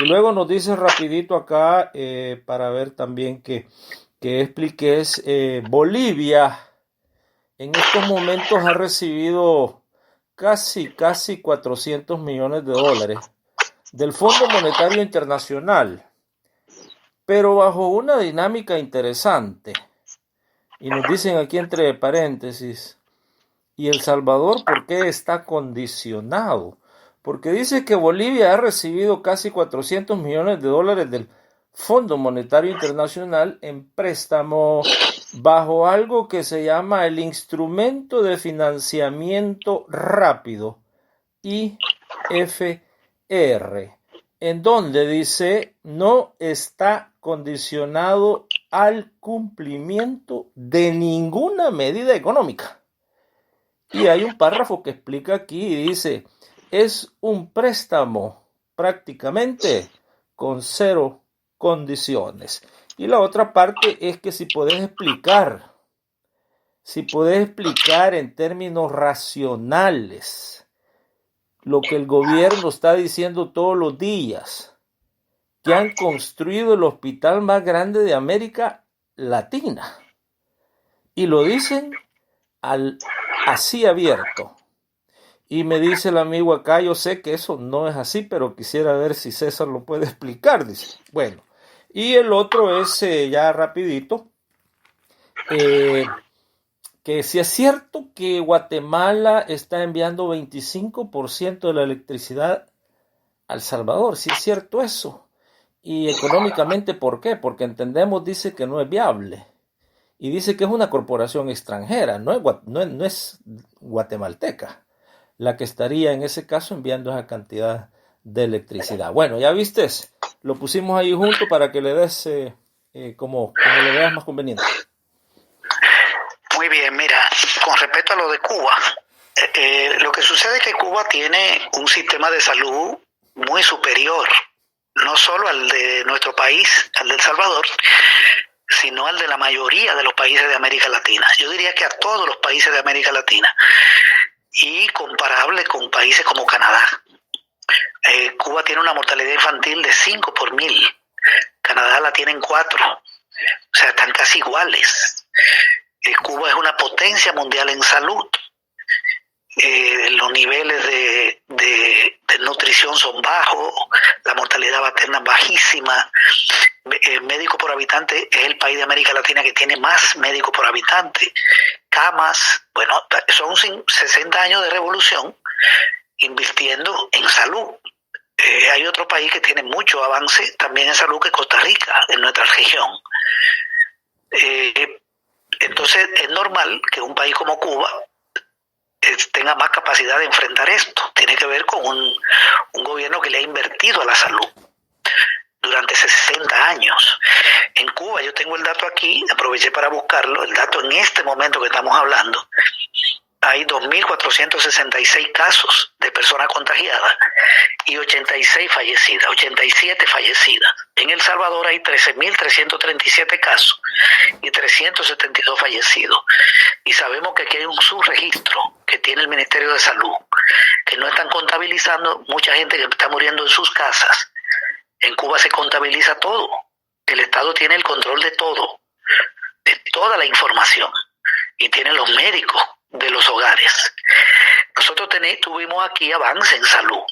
Y luego nos dice rapidito acá, para ver también que expliques, Bolivia en estos momentos ha recibido casi 400 millones de dólares del Fondo Monetario Internacional, pero bajo una dinámica interesante. Y nos dicen aquí entre paréntesis, ¿y El Salvador por qué está condicionado? Porque dice que Bolivia ha recibido casi 400 millones de dólares del Fondo Monetario Internacional en préstamo bajo algo que se llama el Instrumento de Financiamiento Rápido, IFR, en donde dice no está condicionado al cumplimiento de ninguna medida económica. Y hay un párrafo que explica aquí y dice, es un préstamo prácticamente con cero condiciones. Y la otra parte es que si podés explicar en términos racionales lo que el gobierno está diciendo todos los días, que han construido el hospital más grande de América Latina. Y lo dicen así abierto. Y me dice el amigo acá, yo sé que eso no es así, pero quisiera ver si César lo puede explicar, dice. Bueno, y el otro es ya rapidito, que si es cierto que Guatemala está enviando 25% de la electricidad a El Salvador, si es cierto eso. Y económicamente, ¿por qué? Porque entendemos, dice que no es viable. Y dice que es una corporación extranjera, no es guatemalteca la que estaría en ese caso enviando esa cantidad de electricidad. Bueno, ya viste, lo pusimos ahí junto para que le des como le veas más conveniente. Muy bien, mira, con respecto a lo de Cuba, lo que sucede es que Cuba tiene un sistema de salud muy superior, no solo al de nuestro país, al de El Salvador, sino al de la mayoría de los países de América Latina. Yo diría que a todos los países de América Latina, y comparable con países como Canadá. Cuba tiene una mortalidad infantil de 5 por 1000, Canadá la tiene en 4, o sea, están casi iguales. Cuba es una potencia mundial en salud. Los niveles de nutrición son bajos, la mortalidad materna es bajísima. Médico por habitante es el país de América Latina que tiene más médicos por habitante. Camas, bueno, son 60 años de revolución invirtiendo en salud. Hay otro país que tiene mucho avance también en salud, que es Costa Rica, en nuestra región. Entonces es normal que un país como Cuba tenga más capacidad de enfrentar esto. Tiene que ver con un gobierno que le ha invertido a la salud durante 60 años. En Cuba, yo tengo el dato aquí, aproveché para buscarlo, el dato en este momento que estamos hablando, hay 2.466 casos de personas contagiadas y 86 fallecidas, 87 fallecidas. En El Salvador hay 13.337 casos y 372 fallecidos. Y sabemos que aquí hay un subregistro que tiene el Ministerio de Salud, que no están contabilizando mucha gente que está muriendo en sus casas. En Cuba se contabiliza todo. El Estado tiene el control de todo, de toda la información, y tiene los médicos de los hogares. Nosotros tuvimos aquí avance en salud.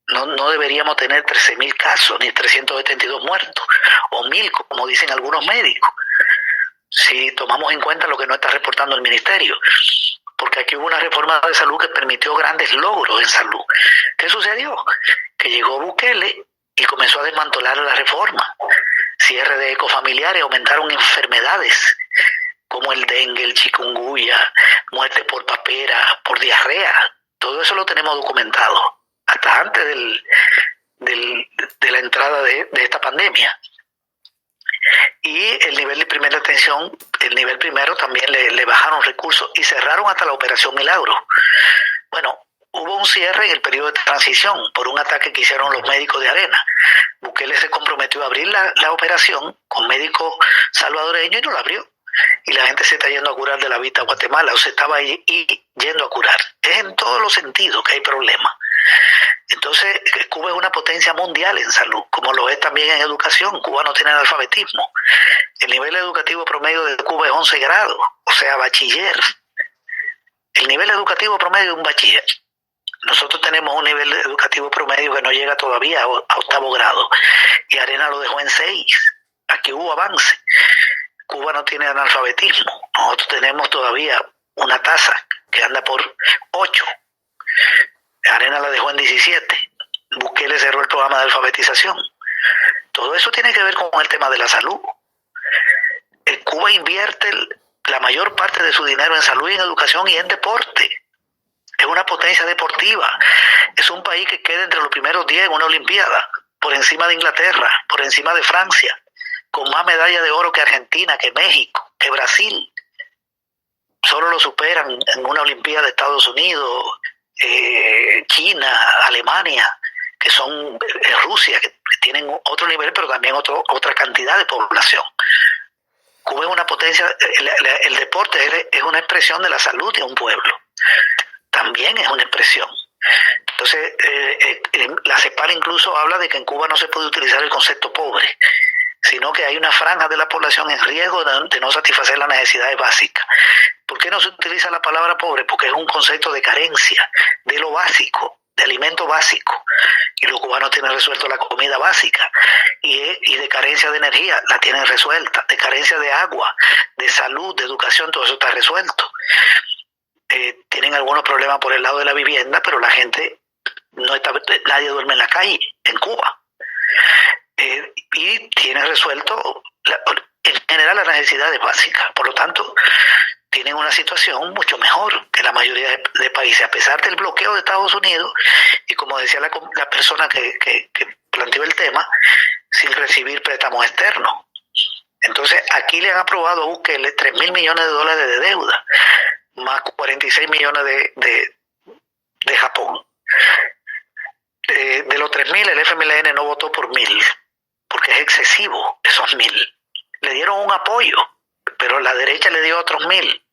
No deberíamos tener 13.000 casos ni 372 muertos, o 1.000, como dicen algunos médicos, si tomamos en cuenta lo que no está reportando el ministerio. Porque aquí hubo una reforma de salud que permitió grandes logros en salud. ¿Qué sucedió? Que llegó Bukele y comenzó a desmantelar la reforma. Cierre de ecofamiliares, aumentaron enfermedades como el dengue, el chikungunya, muerte por papera, por diarrea. Todo eso lo tenemos documentado hasta antes de la entrada de esta pandemia. Y el nivel de primera atención, el nivel primero también le bajaron recursos y cerraron hasta la Operación Milagro. Bueno, hubo un cierre en el periodo de transición por un ataque que hicieron los médicos de Arena. Bukele se comprometió a abrir la operación con médicos salvadoreños y no la abrió. Y la gente se está yendo a curar de la vista a Guatemala, o se estaba yendo a curar. Es en todos los sentidos que hay problemas. Entonces, Cuba es una potencia mundial en salud, como lo es también en educación. Cuba no tiene analfabetismo. El nivel educativo promedio de Cuba es 11 grados, o sea, bachiller. El nivel educativo promedio es un bachiller. Nosotros tenemos un nivel educativo promedio que no llega todavía a 8º grado, y Arena lo dejó en 6. Aquí hubo avance. Cuba no tiene analfabetismo. Nosotros tenemos todavía una tasa que anda por 8. Arena la dejó en 17. Bukele cerró el programa de alfabetización. Todo eso tiene que ver con el tema de la salud. Cuba invierte la mayor parte de su dinero en salud y en educación y en deporte. Es una potencia deportiva. Es un país que queda entre los primeros 10 en una olimpiada, por encima de Inglaterra, por encima de Francia, con más medallas de oro que Argentina, que México, que Brasil. Solo lo superan en una olimpiada de Estados Unidos, China, Alemania, que son Rusia, que tienen otro nivel, pero también otra cantidad de población. Cuba es una potencia. El deporte es una expresión de la salud de un pueblo. También es una expresión. Entonces, la CEPAL incluso habla de que en Cuba no se puede utilizar el concepto pobre, sino que hay una franja de la población en riesgo de no satisfacer las necesidades básicas. ¿Por qué no se utiliza la palabra pobre? Porque es un concepto de carencia, de lo básico, de alimento básico. Y los cubanos tienen resuelto la comida básica. Y de carencia de energía, la tienen resuelta. De carencia de agua, de salud, de educación, todo eso está resuelto. Tienen algunos problemas por el lado de la vivienda, pero la gente, nadie duerme en la calle en Cuba. Y tienen resuelto en general las necesidades básicas. Por lo tanto, tienen una situación mucho mejor que la mayoría de países, a pesar del bloqueo de Estados Unidos, y como decía la persona que planteó el tema, sin recibir préstamos externos. Entonces, aquí le han aprobado a Bukele $3,000 millones de deuda, más 46 millones de Japón. De los 3,000, el FMLN no votó por 1,000, porque es excesivo esos 1,000. Le dieron un apoyo, pero la derecha le dio otros 1,000.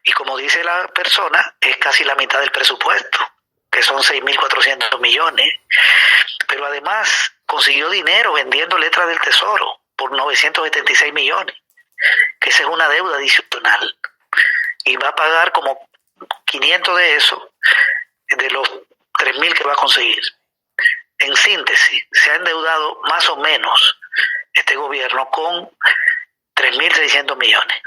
Y como dice la persona, es casi la mitad del presupuesto, que son 6,400 millones. Pero además consiguió dinero vendiendo letras del Tesoro por 976 millones, que esa es una deuda adicional. Y va a pagar como 500 de eso, de los 3,000 que va a conseguir. En síntesis, se ha endeudado más o menos este gobierno con 3,600 millones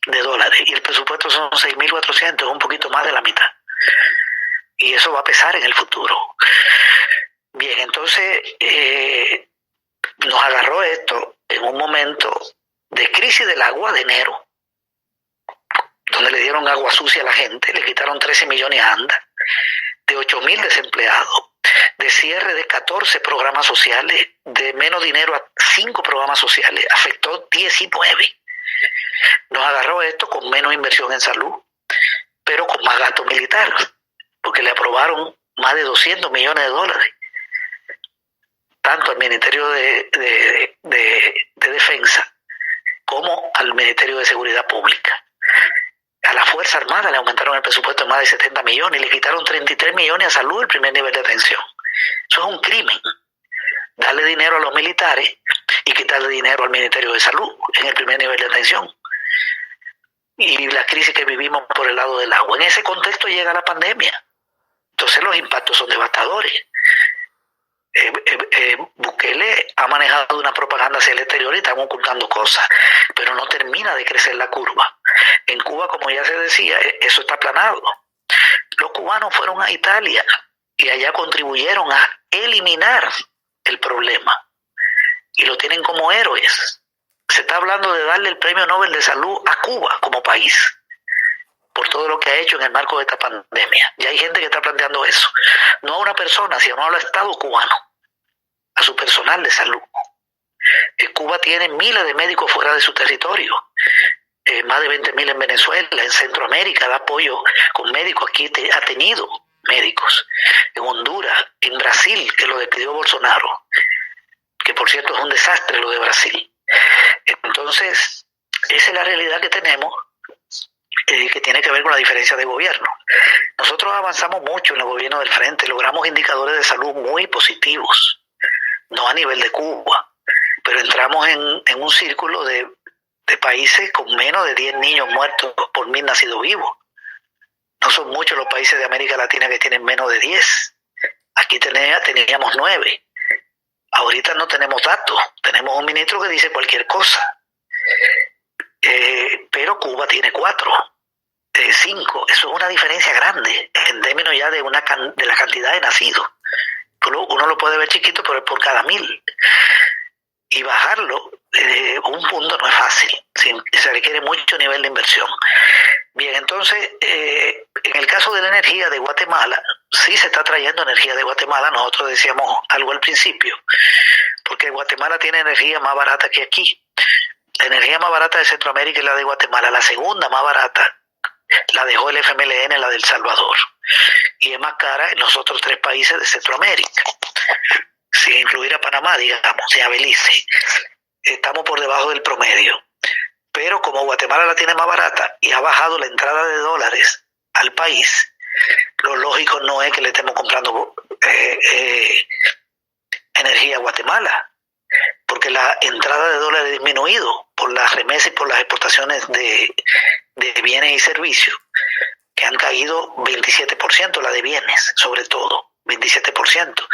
de dólares, y el presupuesto son 6,400, un poquito más de la mitad. Y eso va a pesar en el futuro. Bien, entonces nos agarró esto en un momento de crisis del agua de enero, donde le dieron agua sucia a la gente, le quitaron 13 millones a ANDA, de 8,000 desempleados, de cierre de 14 programas sociales, de menos dinero a 5 programas sociales, afectó 19. Nos agarró esto con menos inversión en salud, pero con más gasto militar, porque le aprobaron más de 200 millones de dólares, tanto al Ministerio de Defensa como al Ministerio de Seguridad Pública. A la Fuerza Armada le aumentaron el presupuesto en más de 70 millones y le quitaron 33 millones a salud, el primer nivel de atención. Eso es un crimen. Darle dinero a los militares y quitarle dinero al Ministerio de Salud en el primer nivel de atención. Y la crisis que vivimos por el lado del agua. En ese contexto llega la pandemia. Entonces los impactos son devastadores. Bukele ha manejado una propaganda hacia el exterior y están ocultando cosas, pero no termina de crecer la curva. En Cuba, como ya se decía, eso está aplanado. Los cubanos fueron a Italia y allá contribuyeron a eliminar el problema y lo tienen como héroes. Se está hablando de darle el Premio Nobel de Salud a Cuba como país por todo lo que ha hecho en el marco de esta pandemia. Ya hay gente que está planteando eso, no a una persona, sino al Estado cubano, a su personal de salud. Cuba tiene miles de médicos fuera de su territorio, más de 20,000 en Venezuela, en Centroamérica da apoyo con médicos, aquí ha tenido médicos, en Honduras, en Brasil, que lo despidió Bolsonaro, que por cierto es un desastre lo de Brasil. Entonces, esa es la realidad que tenemos. que tiene que ver con la diferencia de gobierno. Nosotros avanzamos mucho en el gobierno del Frente, logramos indicadores de salud muy positivos, no a nivel de Cuba, pero entramos en un círculo de países con menos de 10 niños muertos por 1000 nacidos vivos. No son muchos los países de América Latina que tienen menos de 10. Aquí teníamos 9. Ahorita no tenemos datos. Tenemos un ministro que dice cualquier cosa. Pero Cuba tiene 4, 5. Eso es una diferencia grande en términos ya de la cantidad de nacidos. Uno lo puede ver chiquito, pero es por cada 1000. Y bajarlo un punto no es fácil. Se requiere mucho nivel de inversión. Bien, entonces, en el caso de la energía de Guatemala, sí se está trayendo energía de Guatemala. Nosotros decíamos algo al principio, porque Guatemala tiene energía más barata que aquí. La energía más barata de Centroamérica es la de Guatemala. La segunda más barata la dejó el FMLN, la del Salvador. Y es más cara en los otros 3 países de Centroamérica, sin incluir a Panamá, digamos, y a Belice. Estamos por debajo del promedio. Pero como Guatemala la tiene más barata y ha bajado la entrada de dólares al país, lo lógico no es que le estemos comprando energía a Guatemala, porque la entrada de dólares ha disminuido por las remesas y por las exportaciones de bienes y servicios, que han caído 27%, la de bienes sobre todo, 27%.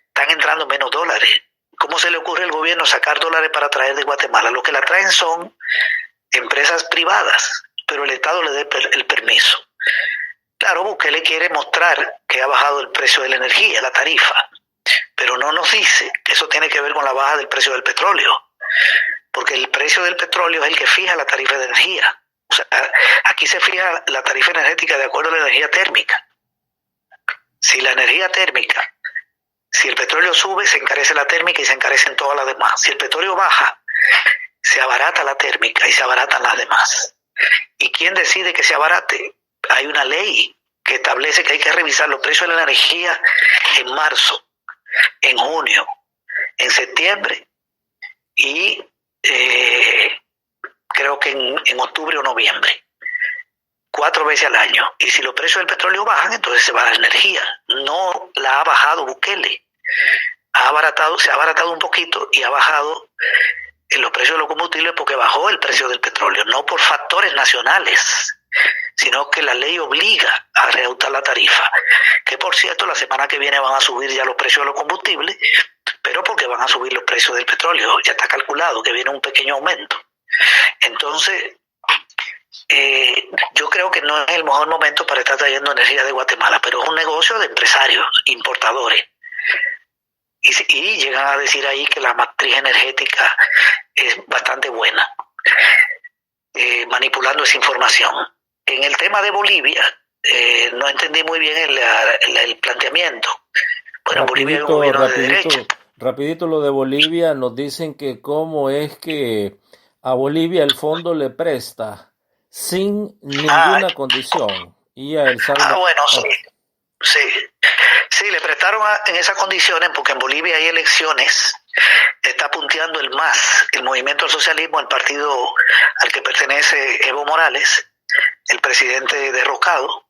Están entrando menos dólares. ¿Cómo se le ocurre al gobierno sacar dólares para traer de Guatemala? Lo que la traen son empresas privadas, pero el Estado le dé el permiso. Claro, Bukele quiere mostrar que ha bajado el precio de la energía, la tarifa, pero no nos dice que eso tiene que ver con la baja del precio del petróleo, porque el precio del petróleo es el que fija la tarifa de energía. O sea, aquí se fija la tarifa energética de acuerdo a la energía térmica. Si el petróleo sube, se encarece la térmica y se encarecen todas las demás. Si el petróleo baja, se abarata la térmica y se abaratan las demás. ¿Y quién decide que se abarate? Hay una ley que establece que hay que revisar los precios de la energía en marzo, en junio, en septiembre y creo que en octubre o noviembre. 4 veces al año. Y si los precios del petróleo bajan, entonces se baja la energía. No la ha bajado Bukele. Se ha abaratado un poquito y ha bajado en los precios de los combustibles porque bajó el precio del petróleo, no por factores nacionales, sino que la ley obliga a reajustar la tarifa. Que por cierto, la semana que viene van a subir ya los precios de los combustibles, pero porque van a subir los precios del petróleo. Ya está calculado que viene un pequeño aumento. Entonces, yo creo que no es el mejor momento para estar trayendo energía de Guatemala, pero es un negocio de empresarios, importadores. Y llegan a decir ahí que la matriz energética es bastante buena, manipulando esa información. En el tema de Bolivia, no entendí muy bien el planteamiento. Bueno, Bolivia es un gobierno de derecha. Rapidito lo de Bolivia, nos dicen que cómo es que a Bolivia el fondo le presta sin ninguna condición. Y a El Salvador. Bueno, sí, le prestaron en esas condiciones porque en Bolivia hay elecciones. Está punteando el MAS, el Movimiento al Socialismo, el partido al que pertenece Evo Morales, el presidente derrocado.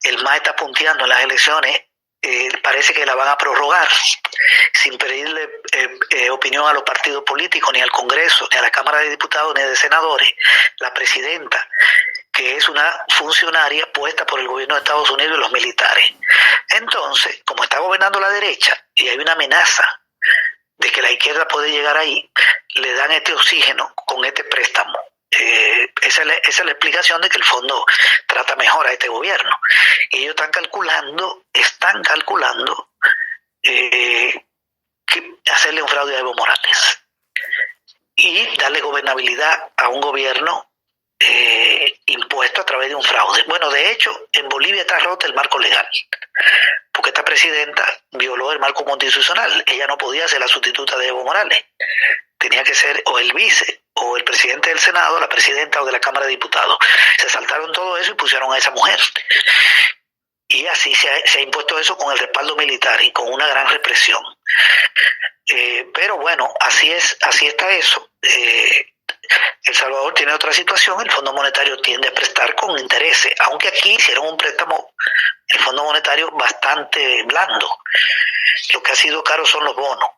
El MAS está punteando en las elecciones. Parece que la van a prorrogar sin pedirle opinión a los partidos políticos, ni al Congreso, ni a la Cámara de Diputados, ni de Senadores. La presidenta, que es una funcionaria puesta por el gobierno de Estados Unidos y los militares. Entonces, como está gobernando la derecha y hay una amenaza de que la izquierda puede llegar ahí, le dan este oxígeno con este préstamo. Esa es la explicación de que el fondo trata mejor a este gobierno. Y ellos están calculando que hacerle un fraude a Evo Morales y darle gobernabilidad a un gobierno impuesto a través de un fraude. Bueno, de hecho, en Bolivia está roto el marco legal, porque esta presidenta violó el marco constitucional. Ella no podía ser la sustituta de Evo Morales. Tenía que ser o el vice o el presidente del Senado, la presidenta o de la Cámara de Diputados. Se saltaron todo eso y pusieron a esa mujer. Y así se ha impuesto eso con el respaldo militar y con una gran represión. Pero bueno, así está eso. El Salvador tiene otra situación, el Fondo Monetario tiende a prestar con intereses, aunque aquí hicieron un préstamo, el Fondo Monetario, bastante blando. Lo que ha sido caro son los bonos.